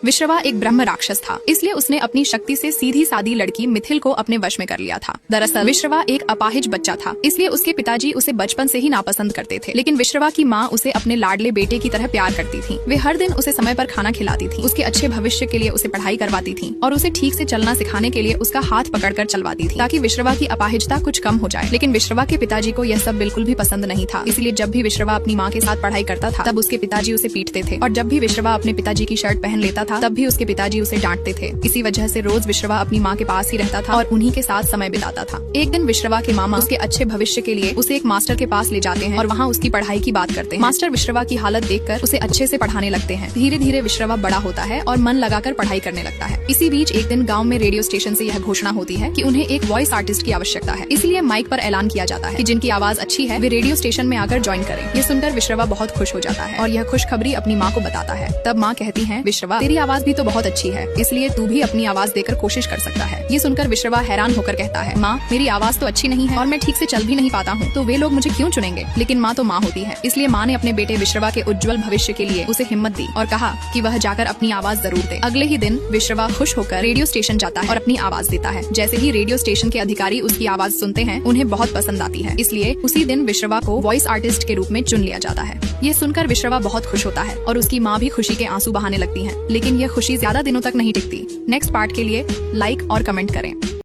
विश्रवा एक ब्रह्म राक्षस था, इसलिए उसने अपनी शक्ति से सीधी सादी लड़की मिथिल को अपने वश में कर लिया था। दरअसल विश्रवा एक अपाहिज बच्चा था, इसलिए उसके पिताजी उसे बचपन से ही नापसंद करते थे। लेकिन विश्रवा की माँ उसे अपने लाडले बेटे की तरह प्यार करती थी। वे हर दिन उसे समय पर खाना खिलाती थी, उसके अच्छे भविष्य के लिए उसे पढ़ाई करवाती थी और उसे ठीक से चलना सिखाने के लिए उसका हाथ पकड़कर चलवाती थी, ताकि विश्रवा की अपाहिजता कुछ कम हो जाए। लेकिन विश्रवा के पिताजी को यह सब बिल्कुल भी पसंद नहीं था, इसलिए जब भी विश्रवा अपनी माँ के साथ पढ़ाई करता था तब उसके पिताजी उसे पीटते थे, और जब भी विश्रवा अपने पिताजी की शर्ट पहन लेता था तब भी उसके पिताजी उसे डांटते थे। इसी वजह से रोज विश्रवा अपनी माँ के पास ही रहता था और उन्हीं के साथ समय बिताता था। एक दिन विश्रवा के मामा उसके अच्छे भविष्य के लिए उसे एक मास्टर के पास ले जाते हैं और वहाँ उसकी पढ़ाई की बात करते हैं। मास्टर विश्रवा की हालत देखकर उसे अच्छे से पढ़ाने लगते हैं। धीरे धीरे विश्रवा बड़ा होता है और मन लगाकर पढ़ाई करने लगता है। इसी बीच एक दिन गाँव में रेडियो स्टेशन से यह घोषणा होती है कि उन्हें एक वॉइस आर्टिस्ट की आवश्यकता है, इसलिए माइक पर ऐलान किया जाता है कि जिनकी आवाज अच्छी है वे रेडियो स्टेशन में आकर ज्वाइन करें। ये सुनकर विश्रवा बहुत खुश हो जाता है और यह खुशखबरी अपनी माँ को बताता है। तब माँ कहती है, विश्रवा तेरी आवाज भी तो बहुत अच्छी है, इसलिए तू भी अपनी आवाज देकर कोशिश कर सकता है। ये सुनकर विश्रवा हैरान होकर कहता है, माँ मेरी आवाज तो अच्छी नहीं है और मैं ठीक से चल भी नहीं पाता हूँ, तो वे लोग मुझे क्यों चुनेंगे। लेकिन माँ तो माँ होती है, इसलिए माँ ने अपने बेटे विश्रवा के उज्जवल भविष्य के लिए उसे हिम्मत दी और कहा कि वह जाकर अपनी आवाज जरूर दे। अगले ही दिन विश्रवा खुश होकर रेडियो स्टेशन जाता है और अपनी आवाज देता है। जैसे ही रेडियो स्टेशन के अधिकारी उसकी आवाज सुनते हैं उन्हें बहुत पसंद आती है, इसलिए उसी दिन विश्रवा को वॉइस आर्टिस्ट के रूप में चुन लिया जाता है। ये सुनकर विश्रवा बहुत खुश होता है और उसकी माँ भी खुशी के आंसू बहाने लगती है। लेकिन यह खुशी ज्यादा दिनों तक नहीं टिकती। नेक्स्ट पार्ट के लिए लाइक और कमेंट करें।